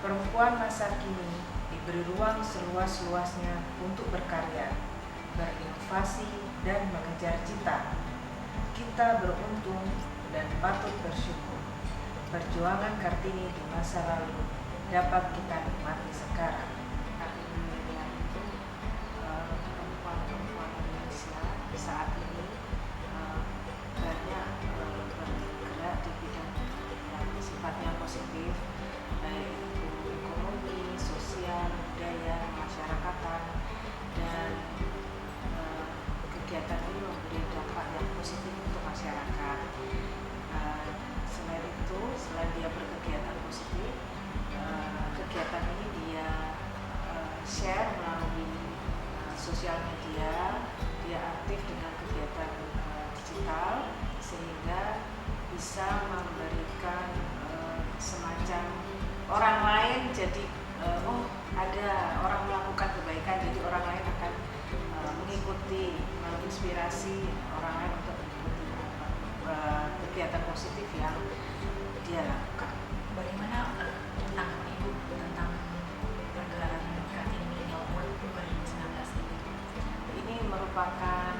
Perempuan masa kini diberi ruang seluas-luasnya untuk berkarya, berinovasi, dan mengejar cita. Kita beruntung dan patut bersyukur. Perjuangan Kartini di masa lalu dapat kita nikmati sekarang. Kartini itu perempuan-perempuan Indonesia saat ini banyak bergerak di bidang yang sifatnya positif, baik itu ekonomi, sosial, budaya, masyarakatan, dan kegiatan ini memberi dampak yang positif untuk masyarakat. Selain itu, selain dia berkegiatan positif, kegiatan ini dia share melalui sosial media, dia aktif dengan kegiatan digital sehingga bisa memberikan semacam orang lain jadi oh ada orang melakukan kebaikan, jadi orang lain akan mengikuti, menginspirasi orang lain untuk mengikuti kegiatan positif yang dia lakukan. Bagaimana tentang Ibu tentang pergelaran Kartini Award 2019 ini? Ini merupakan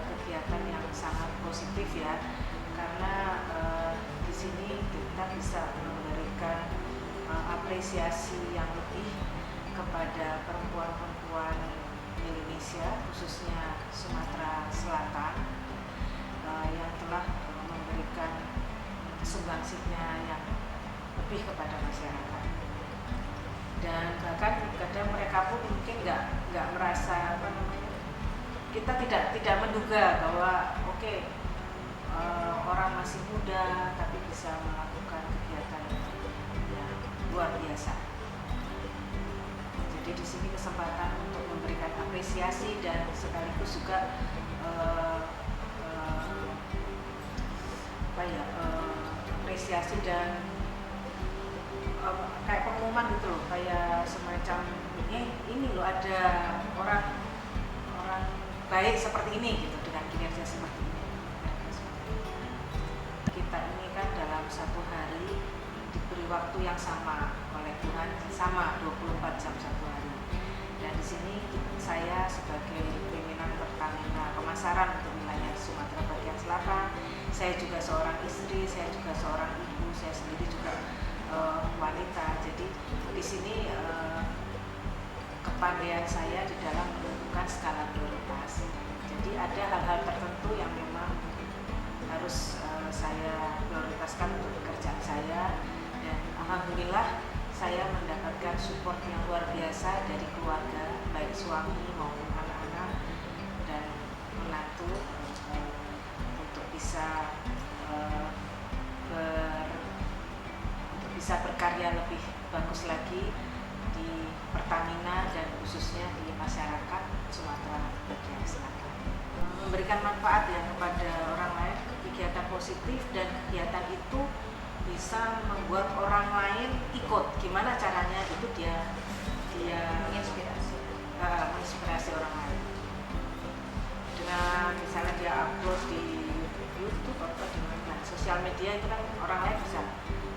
kegiatan yang sangat positif ya, karena di sini kita bisa memberikan apresiasi yang lebih kepada perempuan-perempuan Indonesia, khususnya Sumatera Selatan, yang telah memberikan sumbangsihnya yang lebih kepada masyarakat. Dan bahkan kadang mereka pun mungkin nggak merasa kita tidak menduga bahwa orang masih muda tapi bisa melakukan kegiatan yang luar biasa. Jadi di sini kesempatan untuk memberikan apresiasi dan sekaligus juga apresiasi dan kayak pengumuman gitu loh, kayak semacam ini loh ada orang baik seperti ini gitu, dengan kinerja seperti ini. Kita ini kan dalam satu hari diberi waktu yang sama oleh Tuhan, sama 24 jam satu hari. Dan di sini saya sebagai pimpinan Pertamina Pemasaran untuk wilayah Sumatera bagian Selatan, saya juga seorang istri, saya juga seorang ibu, saya sendiri juga wanita. Jadi di sini kepandaian saya di dalam menentukan skala prioritas. Jadi ada hal-hal tertentu yang memang harus saya prioritaskan untuk pekerjaan saya, dan alhamdulillah saya mendapatkan support yang luar biasa dari keluarga, baik suami maupun anak-anak dan menantu, untuk bisa berkarya lebih bagus lagi di Pertamina dan khususnya di masyarakat Sumatera bagian Selatan. Memberikan manfaat ya kepada orang lain, kegiatan positif, dan kegiatan itu bisa membuat orang lain ikut. Gimana caranya? Itu dia menginspirasi orang lain dengan misalnya dia upload di YouTube atau di sosial media, itu kan orang lain bisa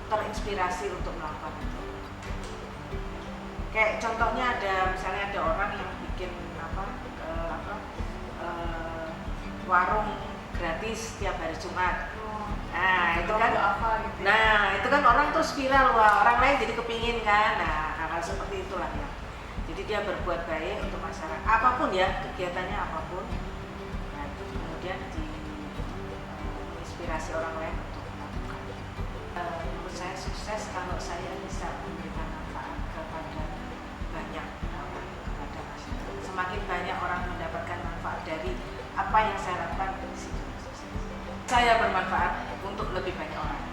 terinspirasi untuk melakukan itu. Kayak contohnya misalnya ada orang yang bikin warung gratis tiap hari Jumat. Nah itu kan itu kan orang terus viral, wah orang lain jadi kepingin kan. Nah hal-hal seperti itulah ya. Jadi dia berbuat baik untuk masyarakat, apapun ya kegiatannya apapun. Nah itu kemudian menginspirasi orang lain untuk melakukan. Menurut saya sukses kalau saya bisa memberikan manfaat kepada banyak orang, kepada masyarakat. Semakin banyak orang mendapatkan manfaat dari apa yang saya lakukan, di situ saya bermanfaat untuk lebih banyak orang.